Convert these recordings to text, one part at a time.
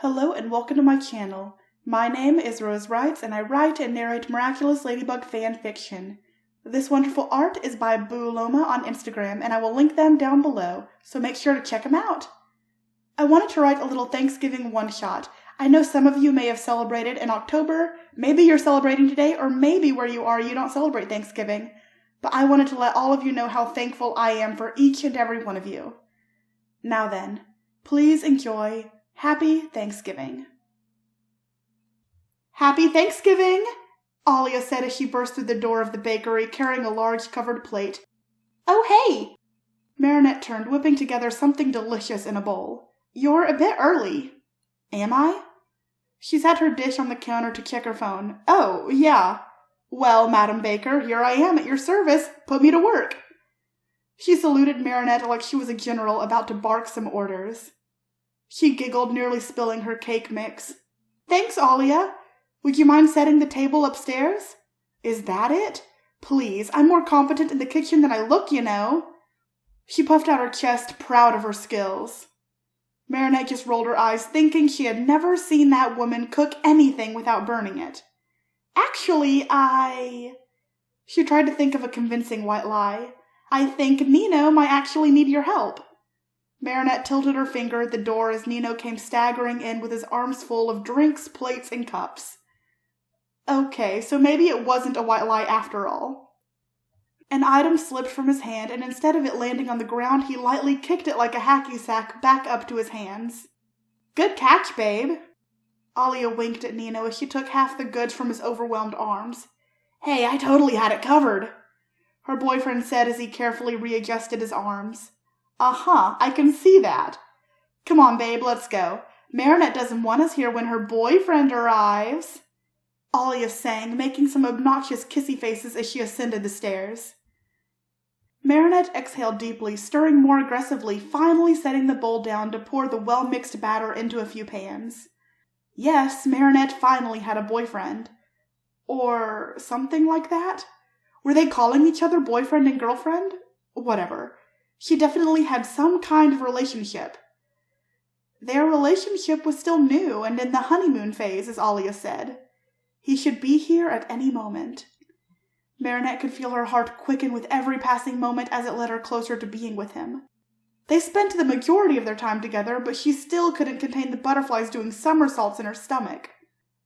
Hello and welcome to my channel. My name is Rose Writes and I write and narrate miraculous ladybug fan fiction. This wonderful art is by Boo Loma on Instagram and I will link them down below, so make sure to check them out. I wanted to write a little Thanksgiving one-shot. I know some of you may have celebrated in October, maybe you're celebrating today, or maybe where you are you don't celebrate Thanksgiving. But I wanted to let all of you know how thankful I am for each and every one of you. Now then, please enjoy. Happy Thanksgiving. Happy Thanksgiving, Alia said as she burst through the door of the bakery carrying a large covered plate. Oh, hey! Marinette turned, whipping together something delicious in a bowl. You're a bit early. Am I? She set her dish on the counter to check her phone. Oh, yeah. Well, Madam Baker, here I am at your service. Put me to work. She saluted Marinette like she was a general about to bark some orders. She giggled, nearly spilling her cake mix. Thanks, Alia. Would you mind setting the table upstairs? Is that it? Please, I'm more competent in the kitchen than I look, you know. She puffed out her chest, proud of her skills. Marinette just rolled her eyes, thinking she had never seen that woman cook anything without burning it. Actually, She tried to think of a convincing white lie. I think Nino might actually need your help. Marinette tilted her finger at the door as Nino came staggering in with his arms full of drinks, plates, and cups. Okay, so maybe it wasn't a white lie after all. An item slipped from his hand, and instead of it landing on the ground, he lightly kicked it like a hacky sack back up to his hands. Good catch, babe. Alia winked at Nino as she took half the goods from his overwhelmed arms. Hey, I totally had it covered, her boyfriend said as he carefully readjusted his arms. Uh-huh, I can see that. Come on, babe, let's go. Marinette doesn't want us here when her boyfriend arrives, Alia sang, making some obnoxious kissy faces as she ascended the stairs. Marinette exhaled deeply, stirring more aggressively, finally setting the bowl down to pour the well-mixed batter into a few pans. Yes, Marinette finally had a boyfriend. Or something like that? Were they calling each other boyfriend and girlfriend? Whatever. She definitely had some kind of relationship. Their relationship was still new and in the honeymoon phase, as Alia said. He should be here at any moment. Marinette could feel her heart quicken with every passing moment as it led her closer to being with him. They spent the majority of their time together, but she still couldn't contain the butterflies doing somersaults in her stomach.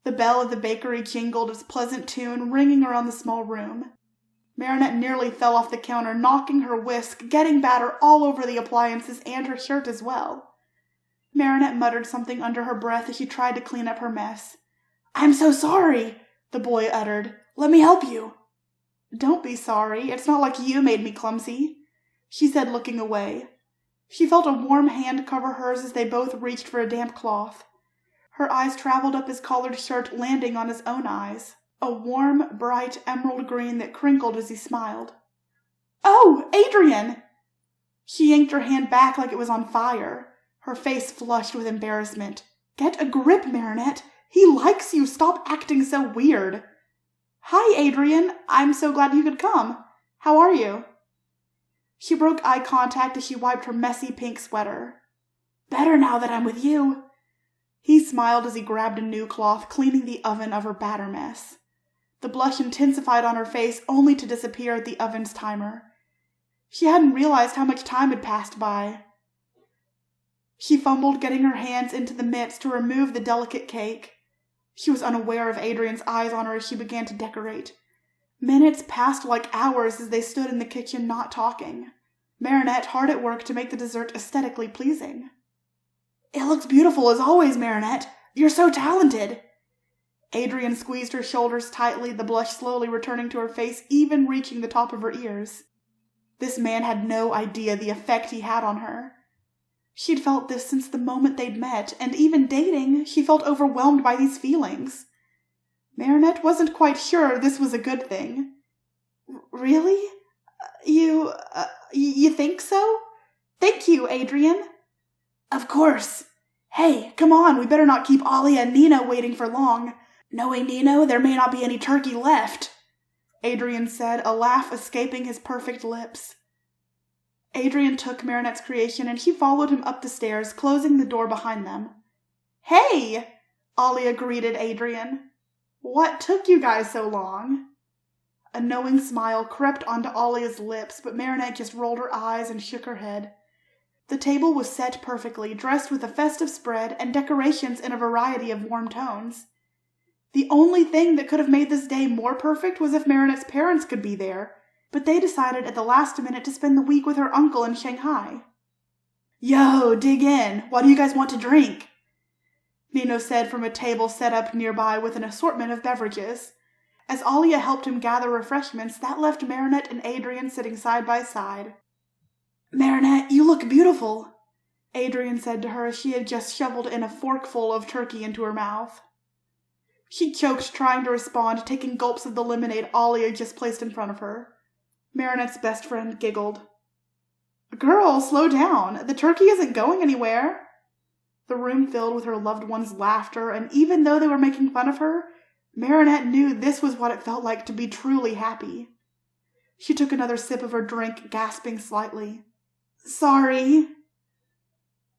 The bell of the bakery jingled its pleasant tune, ringing around the small room. Marinette nearly fell off the counter, knocking her whisk, getting batter all over the appliances and her shirt as well. Marinette muttered something under her breath as she tried to clean up her mess. I'm so sorry, the boy uttered. Let me help you. Don't be sorry. It's not like you made me clumsy, she said, looking away. She felt a warm hand cover hers as they both reached for a damp cloth. Her eyes traveled up his collared shirt, landing on his own eyes. A warm, bright emerald green that crinkled as he smiled. Oh, Adrien! She yanked her hand back like it was on fire. Her face flushed with embarrassment. Get a grip, Marinette. He likes you. Stop acting so weird. Hi, Adrien. I'm so glad you could come. How are you? She broke eye contact as she wiped her messy pink sweater. Better now that I'm with you. He smiled as he grabbed a new cloth, cleaning the oven of her batter mess. The blush intensified on her face, only to disappear at the oven's timer. She hadn't realized how much time had passed by. She fumbled, getting her hands into the mitts to remove the delicate cake. She was unaware of Adrien's eyes on her as she began to decorate. Minutes passed like hours as they stood in the kitchen not talking. Marinette hard at work to make the dessert aesthetically pleasing. It looks beautiful as always, Marinette. You're so talented. Adrien squeezed her shoulders tightly, the blush slowly returning to her face, even reaching the top of her ears. This man had no idea the effect he had on her. She'd felt this since the moment they'd met, and even dating, she felt overwhelmed by these feelings. Marinette wasn't quite sure this was a good thing. Really? You think so? Thank you, Adrien. Of course. Hey, come on, we better not keep Alia and Nino waiting for long. Knowing Nino, there may not be any turkey left, Adrien said, a laugh escaping his perfect lips. Adrien took Marinette's creation and he followed him up the stairs, closing the door behind them. Hey! Alia greeted Adrian. What took you guys so long? A knowing smile crept onto Alia's lips, but Marinette just rolled her eyes and shook her head. The table was set perfectly, dressed with a festive spread and decorations in a variety of warm tones. The only thing that could have made this day more perfect was if Marinette's parents could be there, but they decided at the last minute to spend the week with her uncle in Shanghai. Yo, dig in. What do you guys want to drink? Nino said from a table set up nearby with an assortment of beverages. As Alia helped him gather refreshments, that left Marinette and Adrian sitting side by side. Marinette, you look beautiful, Adrian said to her as she had just shoveled in a forkful of turkey into her mouth. She choked, trying to respond, taking gulps of the lemonade Alia just placed in front of her. Marinette's best friend giggled. Girl, slow down. The turkey isn't going anywhere. The room filled with her loved one's laughter, and even though they were making fun of her, Marinette knew this was what it felt like to be truly happy. She took another sip of her drink, gasping slightly. Sorry.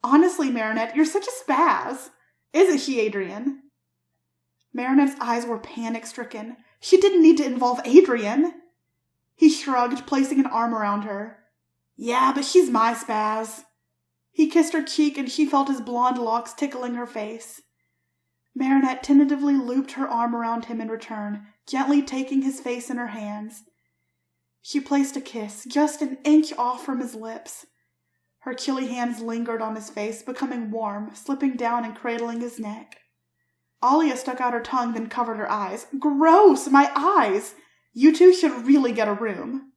Honestly, Marinette, you're such a spaz. Isn't she, Adrian? Marinette's eyes were panic-stricken. She didn't need to involve Adrian. He shrugged, placing an arm around her. Yeah, but she's my spaz. He kissed her cheek and she felt his blonde locks tickling her face. Marinette tentatively looped her arm around him in return, gently taking his face in her hands. She placed a kiss, just an inch off from his lips. Her chilly hands lingered on his face, becoming warm, slipping down and cradling his neck. Alia stuck out her tongue, then covered her eyes. Gross! My eyes! You two should really get a room.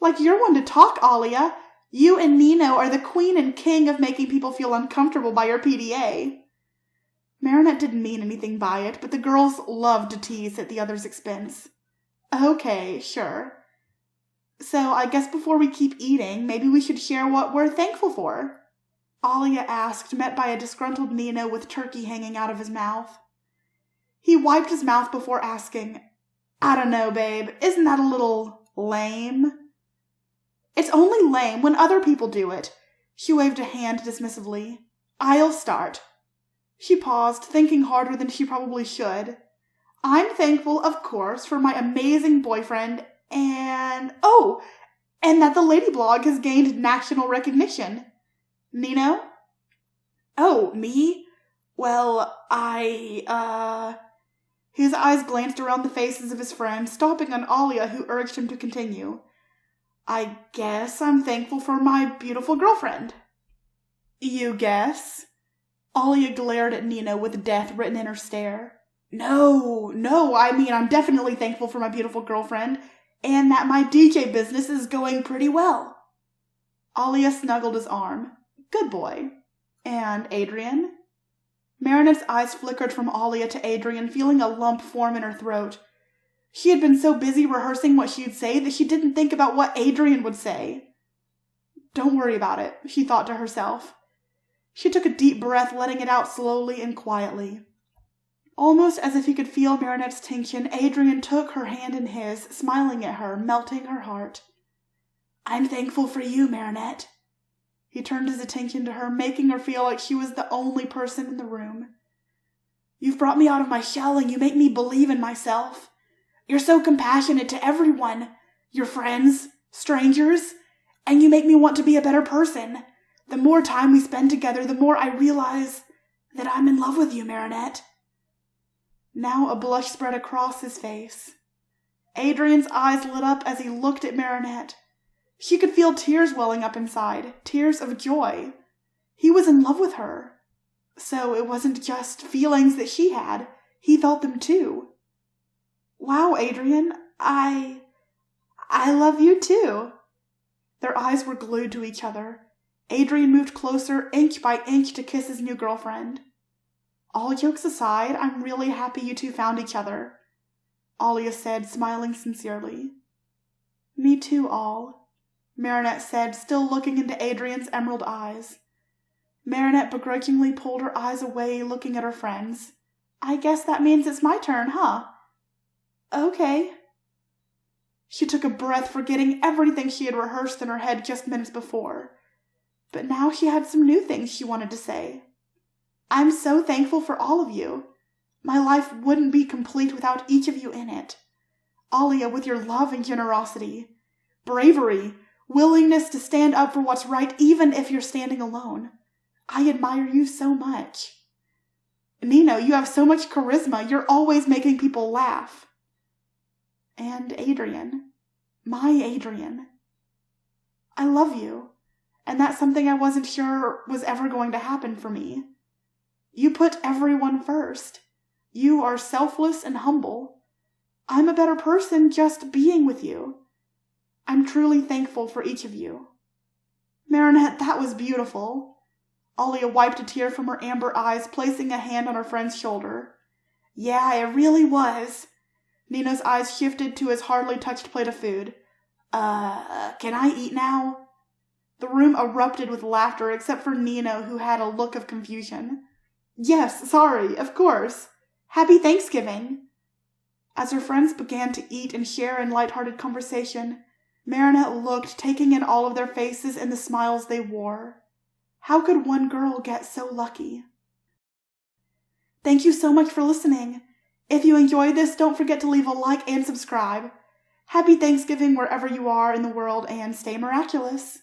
Like you're one to talk, Alia. You and Nino are the queen and king of making people feel uncomfortable by your PDA. Marinette didn't mean anything by it, but the girls loved to tease at the other's expense. Okay, sure. So I guess before we keep eating, maybe we should share what we're thankful for, Alia asked, met by a disgruntled Nino with turkey hanging out of his mouth. He wiped his mouth before asking, I don't know, babe. Isn't that a little lame? It's only lame when other people do it. She waved a hand dismissively. I'll start. She paused, thinking harder than she probably should. I'm thankful, of course, for my amazing boyfriend and that the Lady Blog has gained national recognition. Nino? Oh, me? Well, His eyes glanced around the faces of his friends, stopping on Alia, who urged him to continue. I guess I'm thankful for my beautiful girlfriend. You guess? Alia glared at Nino with death written in her stare. No, I mean I'm definitely thankful for my beautiful girlfriend, and that my DJ business is going pretty well. Alia snuggled his arm. Good boy. And Adrian? Marinette's eyes flickered from Alia to Adrian, feeling a lump form in her throat. She had been so busy rehearsing what she'd say that she didn't think about what Adrian would say. Don't worry about it, she thought to herself. She took a deep breath, letting it out slowly and quietly. Almost as if he could feel Marinette's tension, Adrian took her hand in his, smiling at her, melting her heart. I'm thankful for you, Marinette. He turned his attention to her, making her feel like she was the only person in the room. You've brought me out of my shell and you make me believe in myself. You're so compassionate to everyone, your friends, strangers, and you make me want to be a better person. The more time we spend together, the more I realize that I'm in love with you, Marinette. Now a blush spread across his face. Adrian's eyes lit up as he looked at Marinette. She could feel tears welling up inside, tears of joy. He was in love with her. So it wasn't just feelings that she had. He felt them too. Wow, Adrian, I love you too. Their eyes were glued to each other. Adrian moved closer, inch by inch, to kiss his new girlfriend. All jokes aside, I'm really happy you two found each other, Alia said, smiling sincerely. Me too, Al, Marinette said, still looking into Adrian's emerald eyes. Marinette begrudgingly pulled her eyes away, looking at her friends. I guess that means it's my turn, huh? Okay. She took a breath, forgetting everything she had rehearsed in her head just minutes before. But now she had some new things she wanted to say. I'm so thankful for all of you. My life wouldn't be complete without each of you in it. Alia, with your love and generosity, bravery, willingness to stand up for what's right even if you're standing alone. I admire you so much. Nino, you have so much charisma. You're always making people laugh. And Adrian, my Adrian, I love you, and that's something I wasn't sure was ever going to happen for me. You put everyone first. You are selfless and humble. I'm a better person just being with you. I'm truly thankful for each of you. Marinette, that was beautiful. Alia wiped a tear from her amber eyes, placing a hand on her friend's shoulder. Yeah, it really was. Nino's eyes shifted to his hardly touched plate of food. Can I eat now? The room erupted with laughter except for Nino, who had a look of confusion. Yes, sorry, of course. Happy Thanksgiving! As her friends began to eat and share in light-hearted conversation, Marinette looked, taking in all of their faces and the smiles they wore. How could one girl get so lucky? Thank you so much for listening. If you enjoyed this, don't forget to leave a like and subscribe. Happy Thanksgiving wherever you are in the world, and stay miraculous.